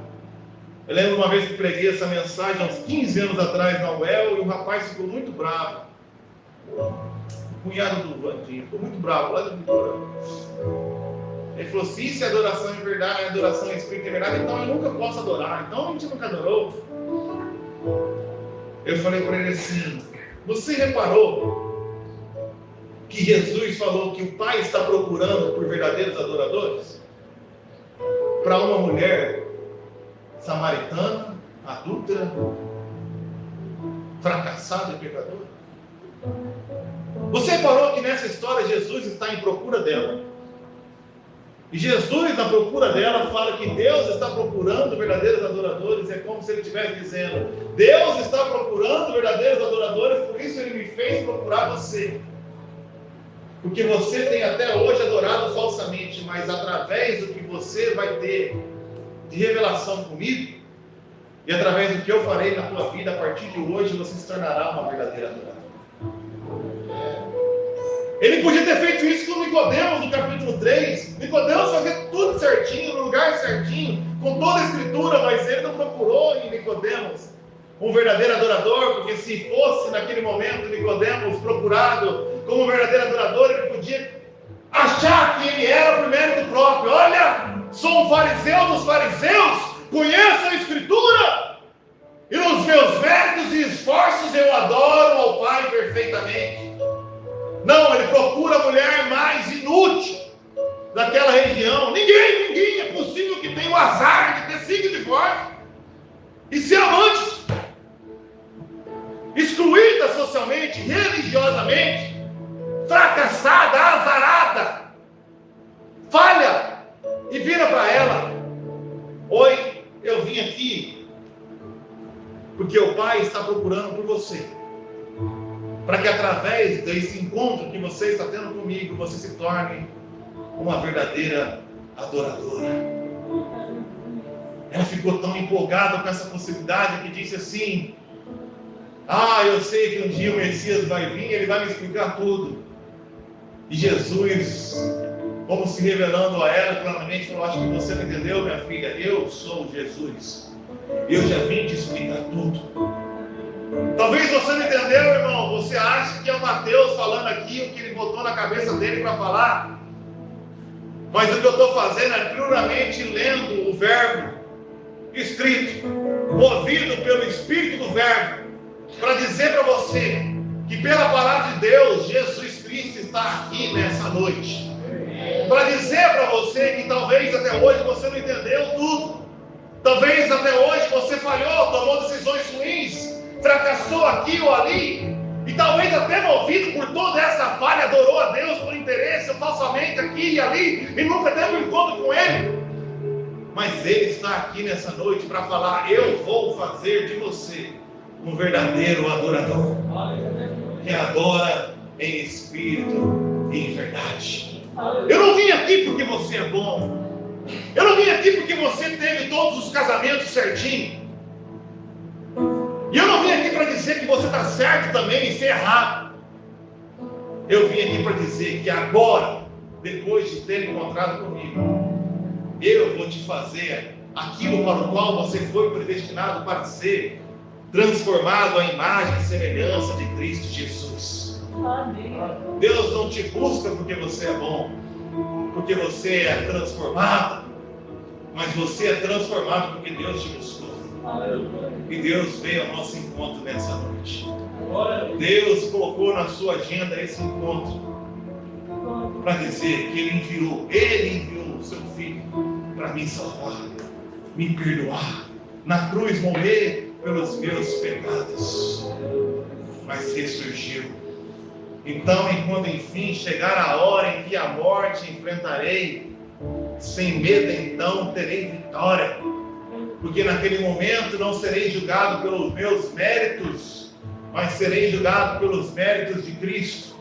Eu lembro uma vez que preguei essa mensagem há uns 15 anos atrás na UEL, e o rapaz ficou muito bravo. O cunhado do Vandinho ficou muito bravo lá do Vitorão. Ele falou: se isso é adoração em verdade, adoração em espírito em verdade, então eu nunca posso adorar. Então a gente nunca adorou. Eu falei para ele assim: você reparou que Jesus falou que o Pai está procurando por verdadeiros adoradores? Para uma mulher samaritana, adúltera, fracassada e pecadora? Você reparou que nessa história Jesus está em procura dela? E Jesus, na procura dela, fala que Deus está procurando verdadeiros adoradores. É como se Ele estivesse dizendo: Deus está procurando verdadeiros adoradores, por isso Ele me fez procurar você. Porque você tem até hoje adorado falsamente, mas através do que você vai ter de revelação comigo, e através do que eu farei na tua vida, a partir de hoje você se tornará uma verdadeira adoradora. Ele podia ter feito isso com Nicodemos no capítulo 3. Nicodemos fazia tudo certinho, no lugar certinho, com toda a escritura, mas ele não procurou em Nicodemos um verdadeiro adorador, porque se fosse naquele momento Nicodemos procurado como um verdadeiro adorador, ele podia achar que ele era por mérito próprio. Olha, sou um fariseu dos fariseus, conheço a escritura, e nos meus méritos e esforços eu adoro ao Pai perfeitamente. Não, ele procura a mulher mais inútil daquela região. Ninguém é possível que tenha o azar de ter 5 divórcios e ser amante, excluída socialmente, religiosamente, fracassada, azarada, falha, e vira para ela: oi, eu vim aqui porque o Pai está procurando por você, para que através desse encontro que você está tendo comigo, você se torne uma verdadeira adoradora. Ela ficou tão empolgada com essa possibilidade que disse assim: eu sei que um dia o Messias vai vir, ele vai me explicar tudo. E Jesus, como se revelando a ela claramente, falou: acho que você não entendeu, minha filha, eu sou Jesus, eu já vim te explicar tudo. Talvez você não entendeu, irmão. Você acha que é o Mateus falando aqui o que ele botou na cabeça dele para falar. Mas o que eu estou fazendo é puramente lendo o verbo escrito, movido pelo Espírito do verbo, para dizer para você que pela palavra de Deus, Jesus Cristo está aqui nessa noite. Para dizer para você que talvez até hoje você não entendeu tudo. Talvez até hoje você falhou, tomou decisões ruins, fracassou aqui ou ali. E talvez até movido por toda essa falha, adorou a Deus por interesse, falsamente aqui e ali, e nunca teve um encontro com Ele. Mas Ele está aqui nessa noite para falar: eu vou fazer de você um verdadeiro adorador, que adora em espírito e em verdade. Eu não vim aqui porque você é bom. Eu não vim aqui porque você teve todos os casamentos certinho. E eu não vim aqui para dizer que você está certo também e ser errado. Eu vim aqui para dizer que agora, depois de ter encontrado comigo, eu vou te fazer aquilo para o qual você foi predestinado para ser, transformado à imagem e semelhança de Cristo Jesus. Amém. Deus não te busca porque você é bom, porque você é transformado, mas você é transformado porque Deus te buscou. E Deus veio ao nosso encontro nessa noite. Deus colocou na sua agenda esse encontro para dizer que Ele enviou o seu Filho para me salvar, me perdoar, na cruz morrer pelos meus pecados, mas ressurgiu. Então, enquanto enfim chegar a hora em que a morte enfrentarei, sem medo então terei vitória, porque naquele momento não serei julgado pelos meus méritos, mas serei julgado pelos méritos de Cristo,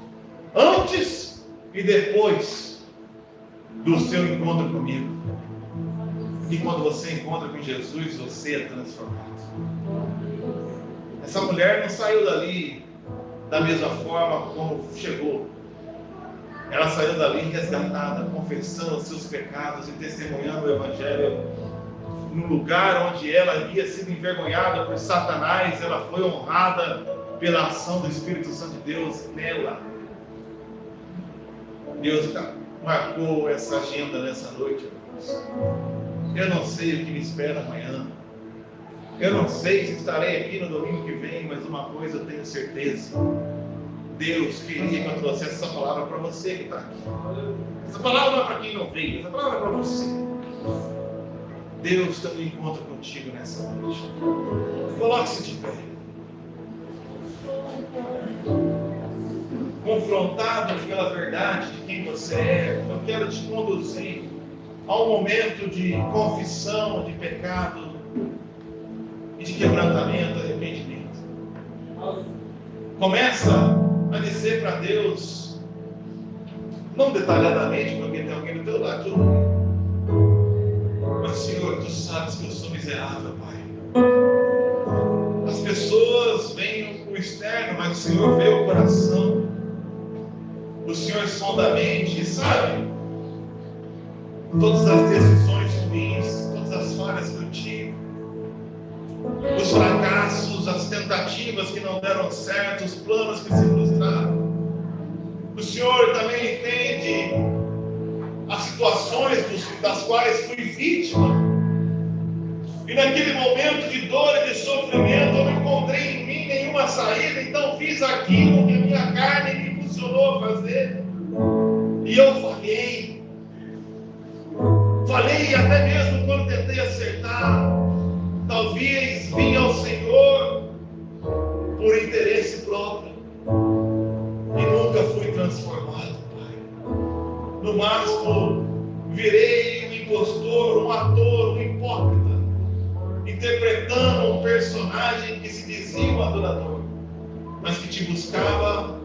antes e depois do seu encontro comigo. E quando você encontra com Jesus, você é transformado. Essa mulher não saiu dali da mesma forma como chegou. Ela saiu dali resgatada, confessando os seus pecados e testemunhando o Evangelho. No lugar onde ela havia sido envergonhada por Satanás, ela foi honrada pela ação do Espírito Santo de Deus nela. Deus marcou essa agenda nessa noite, irmãos. Eu não sei o que me espera amanhã. Eu não sei se estarei aqui no domingo que vem, mas uma coisa eu tenho certeza. Deus queria que eu trouxesse essa palavra para você que está aqui. Essa palavra não é para quem não veio, essa palavra é para você. Deus tem um encontro contigo nessa noite. Coloque-se de pé. Confrontado pela verdade de quem você é, eu quero te conduzir a um momento de confissão de pecado e de quebrantamento, arrependimento. Começa a dizer para Deus, não detalhadamente, porque tem alguém do teu lado, mas Senhor, Tu sabes que eu sou miserável, Pai. As pessoas veem o externo, mas o Senhor vê o coração. O Senhor sonda a mente e sabe todas as decisões ruins, todas as falhas que eu tive, os fracassos, as tentativas que não deram certo, os planos que se frustraram. O Senhor também entende as situações das quais fui vítima. E naquele momento de dor e de sofrimento, eu não encontrei em mim nenhuma saída, então fiz aquilo que a minha carne me impulsionou a fazer. E eu falhei. Falei até mesmo quando tentei acertar. Talvez vim ao Senhor por interesse próprio e nunca fui transformado, Pai. No máximo, virei um impostor, um ator, um hipócrita, interpretando um personagem que se dizia um adorador, mas que te buscava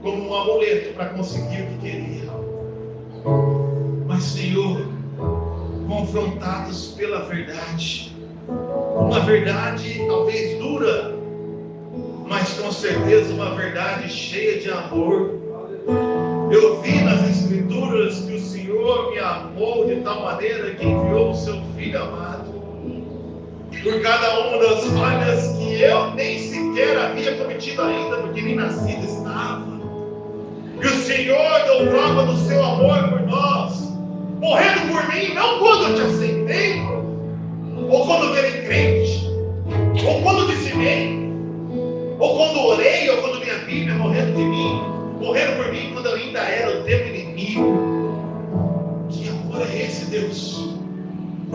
como um amuleto para conseguir o que queria. Mas, Senhor, confrontados pela verdade, uma verdade talvez dura, mas com certeza uma verdade cheia de amor. Eu vi nas Escrituras que o Senhor me amou de tal maneira que enviou o seu Filho amado por cada uma das falhas que eu nem sequer havia cometido ainda, porque nem nascido estava. E o Senhor deu prova do seu amor por nós, morrendo por mim, não quando eu te aceitei, ou quando virei crente, ou quando dizimei, ou quando orei, ou quando minha Bíblia morrendo de mim, morrendo por mim quando eu ainda era o teu inimigo.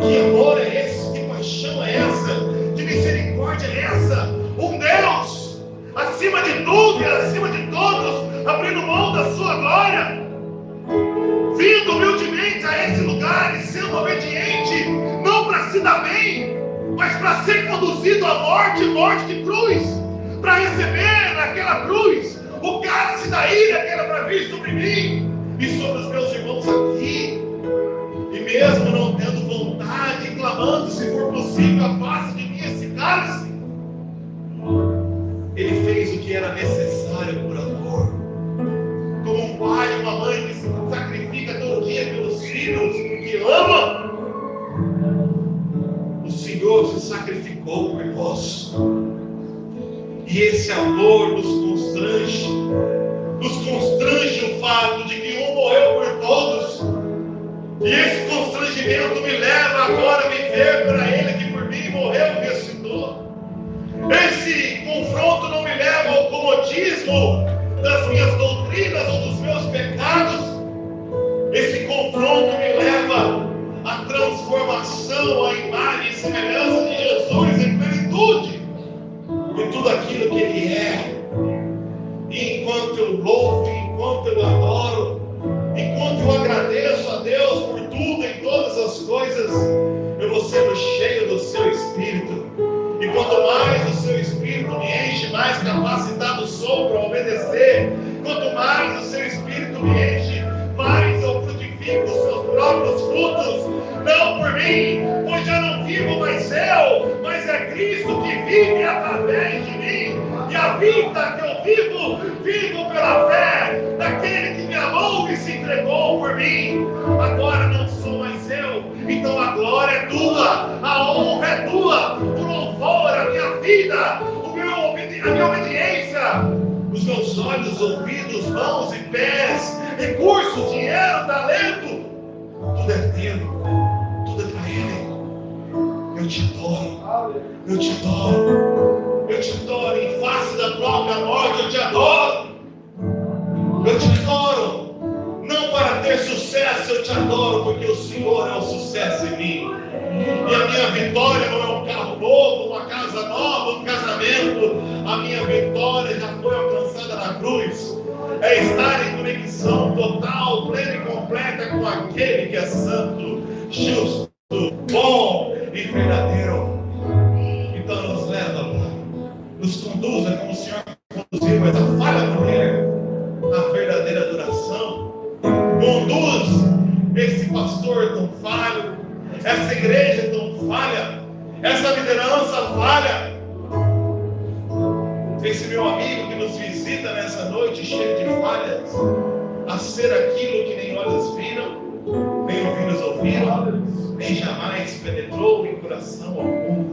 Que amor é esse? Que paixão é essa? Que misericórdia é essa? Um Deus, acima de tudo e acima de todos, abrindo mão da sua glória, vindo humildemente a esse lugar e sendo obediente, não para se dar bem, mas para ser conduzido à morte, morte de cruz, para receber naquela cruz o cálice da ira que era para vir sobre mim e sobre os meus irmãos aqui. E mesmo não tendo vontade, clamando, se for possível, afaste de mim esse cálice, Ele fez o que era necessário por amor. Como um pai e uma mãe que se sacrifica todo dia pelos filhos que ama, o Senhor se sacrificou por nós. E esse amor nos constrange o fato de que um morreu por todos. E esse constrangimento me leva agora a viver para Ele que por mim morreu e ressuscitou. Esse confronto não me leva ao comodismo das minhas doutrinas ou dos meus pecados. Esse confronto me leva à transformação, à imagem e semelhança de Jesus em plenitude de tudo aquilo que Ele é. E enquanto eu louvo, enquanto eu adoro, enquanto eu agradeço a Deus por tudo e todas as coisas, eu vou sendo cheio do seu Espírito. E quanto mais o seu Espírito me enche, mais capacitado sou para obedecer. Quanto mais o seu Espírito me enche, mais eu frutifico os seus próprios frutos. Não por mim, pois já não vivo mais eu, mas é Cristo que vive através de mim. E a vida que eu vivo pela fé daquele que me amou e se entregou por mim. Agora não sou mais eu, então a glória é tua, a honra é tua, o louvor, a minha vida, a minha obediência, os meus olhos, ouvidos, mãos e pés, recursos, dinheiro, talento, tudo é teu, tudo é para Ele. Eu te adoro, eu te adoro, eu te adoro, em face da própria morte eu te adoro, eu te adoro. Não para ter sucesso, eu te adoro, porque o Senhor é o sucesso em mim. E a minha vitória não é um carro novo, uma casa nova, um casamento. A minha vitória já foi alcançada na cruz. É estar em conexão total, plena e completa com aquele que é santo, justo, bom e verdadeiro. Então nos leva, nos conduza como o Senhor conduziu essa falha mulher na verdadeira adoração. Conduz esse pastor tão falho, essa igreja tão falha, essa liderança falha, esse meu amigo que nos visita nessa noite cheio de falhas, a ser aquilo que nem olhos viram, nem ouvidos ouviram, nem jamais penetrou em coração algum,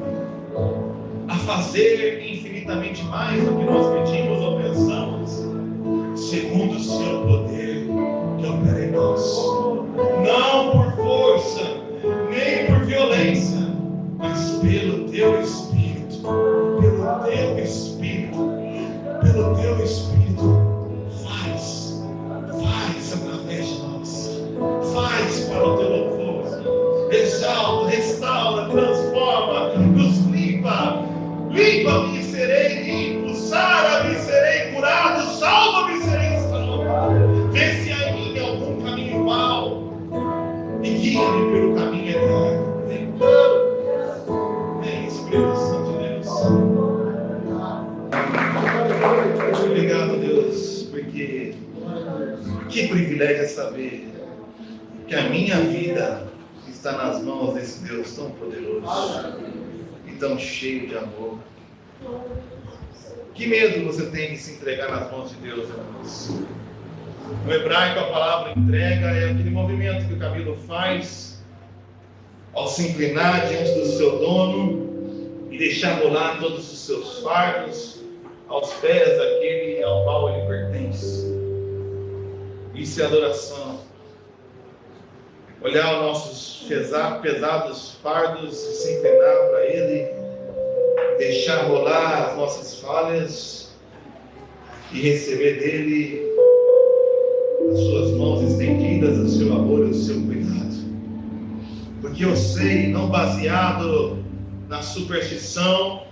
a fazer infinitamente mais do que nós pedimos ou pensamos, segundo o seu poder que opera em nós, não por força, nem por violência, mas pelo teu Espírito, pelo teu Espírito, pelo teu Espírito, faz através de nós, faz para o teu louvor, exalta, restaura, transforma, nos limpa-me e serei limpo, sara-me e serei curado, salva-me e serei salvo, vê se há em mim algum caminho mau e guia-me pelo caminho eterno. Vem, Espírito Santo de Deus. Obrigado, Deus, porque que privilégio é saber que a minha vida está nas mãos desse Deus tão poderoso e tão cheio de amor. Que medo você tem de se entregar nas mãos de Deus, irmãos? No hebraico, a palavra entrega é aquele movimento que o camelo faz ao se inclinar diante do seu dono e deixar rolar todos os seus fardos aos pés daquele ao qual ele pertence. Isso é adoração. Olhar os nossos pesados fardos e se inclinar para Ele, deixar rolar as nossas falhas e receber dele as suas mãos estendidas, o seu amor e o seu cuidado. Porque eu sei, não baseado na superstição,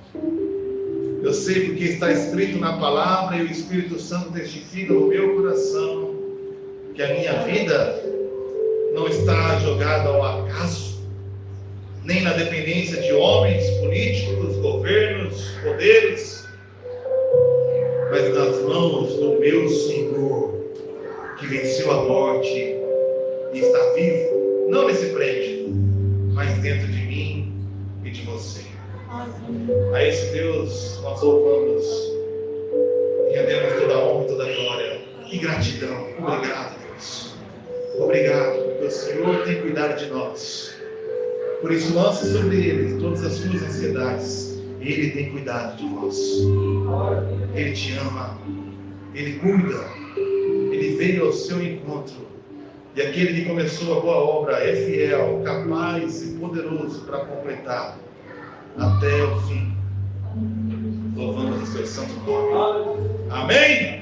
eu sei porque está escrito na palavra e o Espírito Santo testifica no meu coração que a minha vida não está jogada ao acaso, nem na dependência de homens, políticos, governos, poderes, mas nas mãos do meu Senhor, que venceu a morte e está vivo, não nesse prédio, mas dentro de mim e de você. A esse Deus nós louvamos e rendemos toda a honra e toda a glória e gratidão. Obrigado, Deus. Obrigado, porque o Senhor tem cuidado de nós. Por isso, lance sobre Ele todas as suas ansiedades. Ele tem cuidado de vós. Ele te ama. Ele cuida. Ele veio ao seu encontro. E aquele que começou a boa obra é fiel, capaz e poderoso para completar até o fim. Louvamos o seu santo nome. Amém?